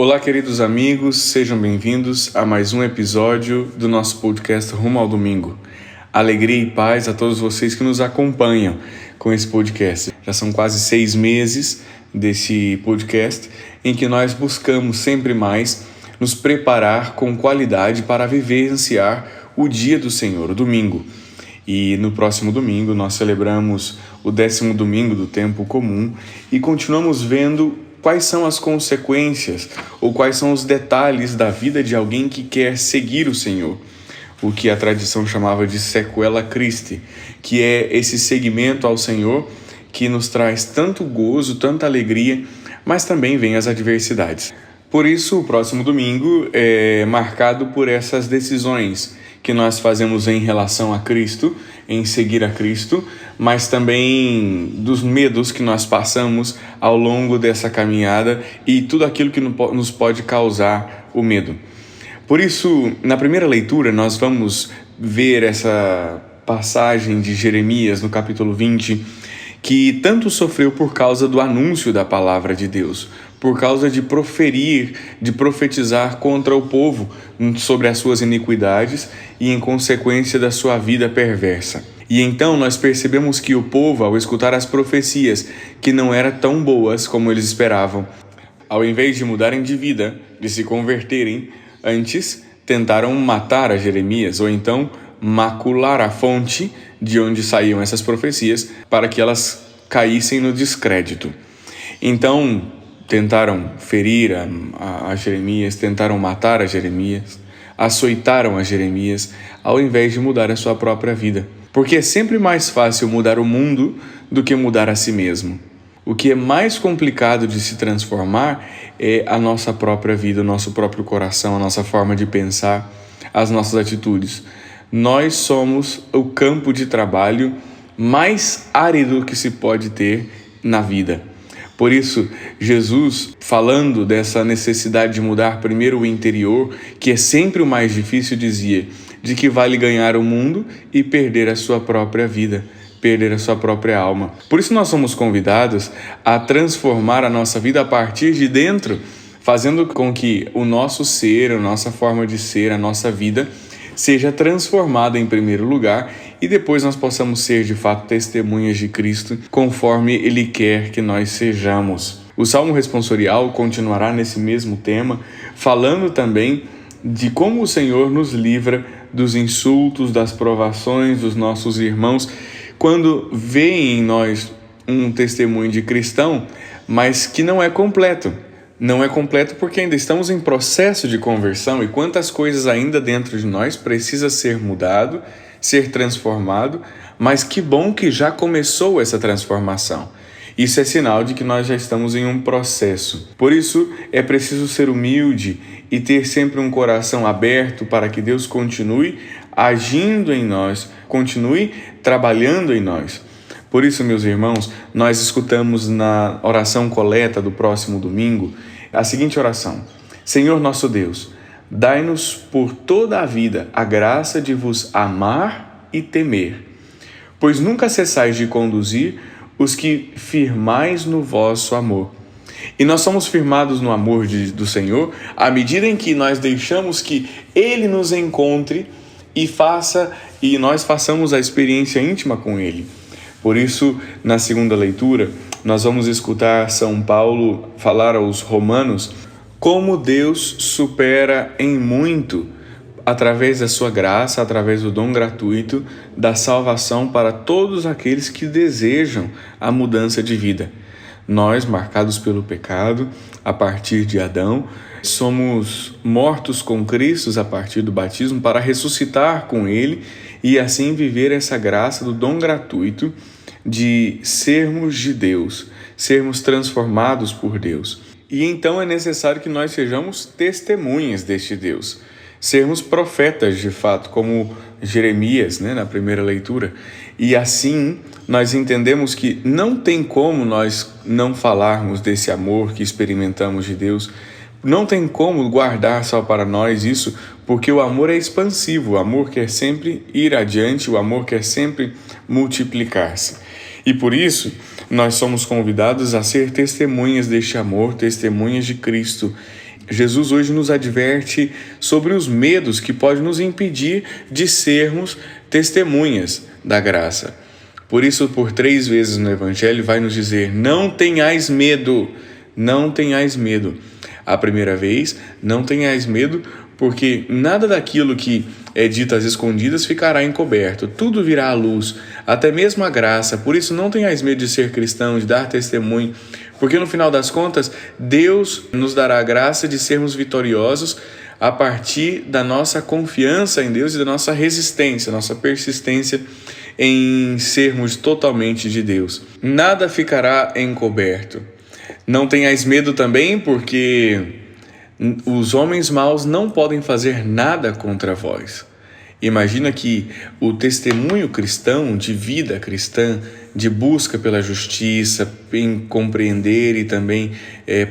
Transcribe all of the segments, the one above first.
Olá, queridos amigos, sejam bem-vindos a mais um episódio do nosso podcast Rumo ao Domingo. Alegria e paz a todos vocês que nos acompanham com esse podcast. Já são quase 6 meses desse podcast em que nós buscamos sempre mais nos preparar com qualidade para vivenciar o dia do Senhor, o domingo. E no próximo domingo nós celebramos o 10º domingo do tempo comum e continuamos vendo quais são as consequências ou quais são os detalhes da vida de alguém que quer seguir o Senhor. O que a tradição chamava de sequela Christi, que é esse seguimento ao Senhor que nos traz tanto gozo, tanta alegria, mas também vem as adversidades. Por isso, o próximo domingo é marcado por essas decisões que nós fazemos em relação a Cristo, em seguir a Cristo, mas também dos medos que nós passamos ao longo dessa caminhada e tudo aquilo que nos pode causar o medo. Por isso, na primeira leitura, nós vamos ver essa passagem de Jeremias, no capítulo 20, que tanto sofreu por causa do anúncio da palavra de Deus, por causa de proferir, de profetizar contra o povo sobre as suas iniquidades e em consequência da sua vida perversa. E então nós percebemos que o povo, ao escutar as profecias que não eram tão boas como eles esperavam, ao invés de mudarem de vida, de se converterem, antes tentaram matar a Jeremias ou então macular a fonte de onde saíam essas profecias para que elas caíssem no descrédito. Então, tentaram ferir a Jeremias, tentaram matar a Jeremias, açoitaram a Jeremias, ao invés de mudar a sua própria vida. Porque é sempre mais fácil mudar o mundo do que mudar a si mesmo. O que é mais complicado de se transformar é a nossa própria vida, o nosso próprio coração, a nossa forma de pensar, as nossas atitudes. Nós somos o campo de trabalho mais árido que se pode ter na vida. Por isso, Jesus, falando dessa necessidade de mudar primeiro o interior, que é sempre o mais difícil, dizia de que vale ganhar o mundo e perder a sua própria vida, perder a sua própria alma. Por isso nós somos convidados a transformar a nossa vida a partir de dentro, fazendo com que o nosso ser, a nossa forma de ser, a nossa vida seja transformada em primeiro lugar e depois nós possamos ser de fato testemunhas de Cristo conforme Ele quer que nós sejamos. O Salmo Responsorial continuará nesse mesmo tema, falando também de como o Senhor nos livra dos insultos, das provações dos nossos irmãos, quando veem em nós um testemunho de cristão, mas que não é completo. Não é completo porque ainda estamos em processo de conversão e quantas coisas ainda dentro de nós precisa ser mudado, ser transformado, mas que bom que já começou essa transformação. Isso é sinal de que nós já estamos em um processo. Por isso, é preciso ser humilde e ter sempre um coração aberto para que Deus continue agindo em nós, continue trabalhando em nós. Por isso, meus irmãos, nós escutamos na oração coleta do próximo domingo a seguinte oração: Senhor nosso Deus, dai-nos por toda a vida a graça de vos amar e temer, pois nunca cessais de conduzir os que firmais no vosso amor. E nós somos firmados no amor do Senhor à medida em que nós deixamos que Ele nos encontre e nós façamos a experiência íntima com Ele. Por isso, na segunda leitura, nós vamos escutar São Paulo falar aos romanos como Deus supera em muito, através da sua graça, através do dom gratuito da salvação para todos aqueles que desejam a mudança de vida. Nós, marcados pelo pecado, a partir de Adão, somos mortos com Cristo a partir do batismo para ressuscitar com Ele e assim viver essa graça do dom gratuito de sermos de Deus, sermos transformados por Deus. E então é necessário que nós sejamos testemunhas deste Deus, sermos profetas de fato, como Jeremias, na primeira leitura. E assim nós entendemos que não tem como nós não falarmos desse amor que experimentamos de Deus, não tem como guardar só para nós isso, porque o amor é expansivo, o amor quer sempre ir adiante, o amor quer sempre multiplicar-se. E por isso, nós somos convidados a ser testemunhas deste amor, testemunhas de Cristo, Jesus hoje nos adverte sobre os medos que podem nos impedir de sermos testemunhas da graça. Por isso, por 3 vezes no Evangelho, vai nos dizer: não tenhais medo, não tenhais medo. A primeira vez, não tenhais medo, porque nada daquilo que é dito às escondidas ficará encoberto, tudo virá à luz, até mesmo a graça. Por isso, não tenhais medo de ser cristão, de dar testemunho, porque no final das contas, Deus nos dará a graça de sermos vitoriosos a partir da nossa confiança em Deus e da nossa resistência, nossa persistência em sermos totalmente de Deus. Nada ficará encoberto. Não tenhais medo também, porque os homens maus não podem fazer nada contra vós. Imagina que o testemunho cristão, de vida cristã, de busca pela justiça, em compreender e também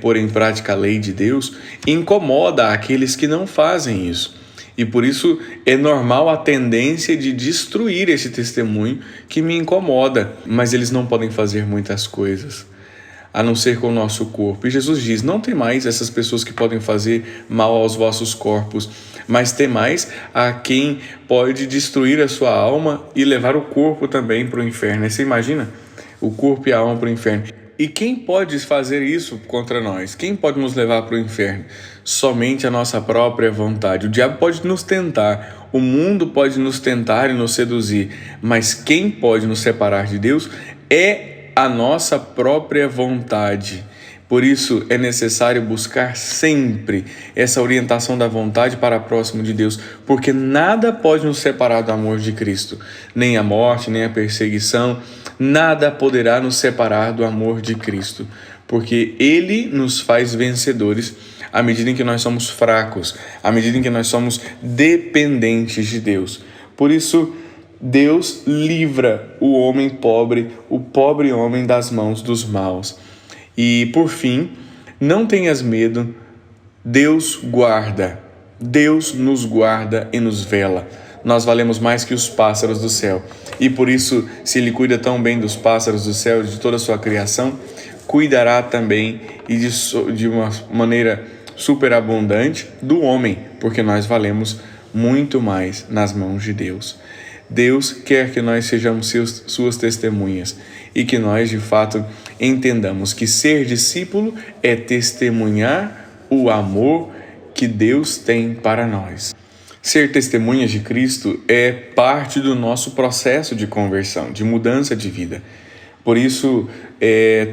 pôr em prática a lei de Deus, incomoda aqueles que não fazem isso. E por isso é normal a tendência de destruir esse testemunho que me incomoda, mas eles não podem fazer muitas coisas, a não ser com o nosso corpo. E Jesus diz: não temais essas pessoas que podem fazer mal aos vossos corpos, mas temais a quem pode destruir a sua alma e levar o corpo também para o inferno. Você imagina? O corpo e a alma para o inferno. E quem pode fazer isso contra nós? Quem pode nos levar para o inferno? Somente a nossa própria vontade. O diabo pode nos tentar, o mundo pode nos tentar e nos seduzir, mas quem pode nos separar de Deus é a nossa própria vontade. Por isso é necessário buscar sempre essa orientação da vontade para próximo de Deus, porque nada pode nos separar do amor de Cristo, nem a morte, nem a perseguição, nada poderá nos separar do amor de Cristo, porque Ele nos faz vencedores à medida em que nós somos fracos, à medida em que nós somos dependentes de Deus. Por isso, Deus livra o homem pobre, o pobre homem das mãos dos maus. E, por fim, não tenhas medo, Deus guarda, Deus nos guarda e nos vela. Nós valemos mais que os pássaros do céu. E por isso, se Ele cuida tão bem dos pássaros do céu e de toda a sua criação, cuidará também e de uma maneira superabundante do homem, porque nós valemos muito mais nas mãos de Deus. Deus quer que nós sejamos suas testemunhas e que nós, de fato, entendamos que ser discípulo é testemunhar o amor que Deus tem para nós. Ser testemunhas de Cristo é parte do nosso processo de conversão, de mudança de vida. Por isso,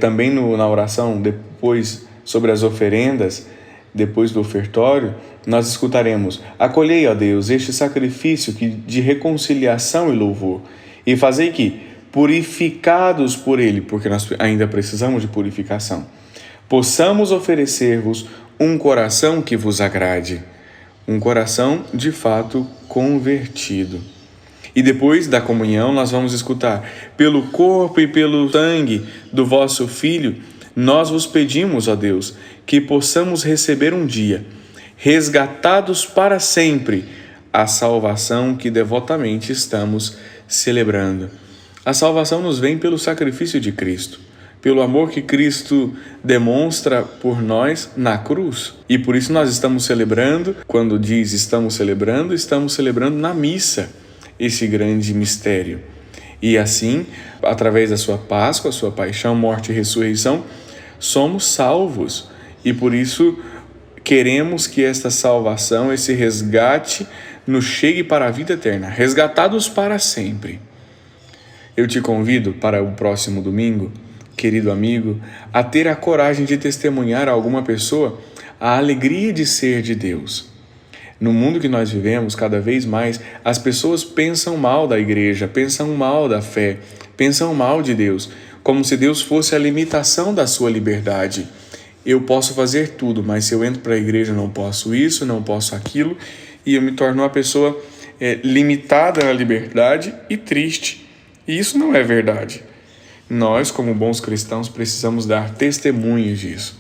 também na oração, depois sobre as oferendas, depois do ofertório, nós escutaremos: acolhei, ó Deus, este sacrifício de reconciliação e louvor, e fazei que, purificados por ele, porque nós ainda precisamos de purificação, possamos oferecer-vos um coração que vos agrade, um coração de fato convertido. E depois da comunhão nós vamos escutar: pelo corpo e pelo sangue do vosso Filho, nós vos pedimos, ó Deus, que possamos receber um dia, resgatados para sempre, a salvação que devotamente estamos celebrando. A salvação nos vem pelo sacrifício de Cristo, pelo amor que Cristo demonstra por nós na cruz. E por isso nós estamos celebrando, quando diz estamos celebrando na missa esse grande mistério. E assim, através da sua Páscoa, sua paixão, morte e ressurreição, somos salvos. E por isso queremos que esta salvação, esse resgate, nos chegue para a vida eterna, resgatados para sempre. Eu te convido para o próximo domingo, querido amigo, a ter a coragem de testemunhar a alguma pessoa a alegria de ser de Deus. No mundo que nós vivemos, cada vez mais, as pessoas pensam mal da igreja, pensam mal da fé, pensam mal de Deus, como se Deus fosse a limitação da sua liberdade. Eu posso fazer tudo, mas se eu entro para a igreja não posso isso, não posso aquilo, e eu me torno uma pessoa limitada na liberdade e triste. E isso não é verdade. Nós, como bons cristãos, precisamos dar testemunhos disso.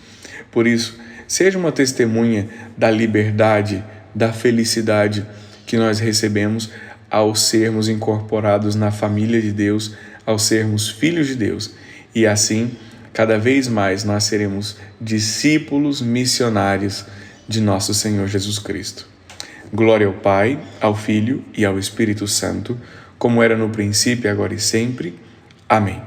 Por isso, seja uma testemunha da liberdade, da felicidade que nós recebemos ao sermos incorporados na família de Deus, ao sermos filhos de Deus. E assim, cada vez mais nós seremos discípulos missionários de nosso Senhor Jesus Cristo. Glória ao Pai, ao Filho e ao Espírito Santo, como era no princípio, agora e sempre. Amém.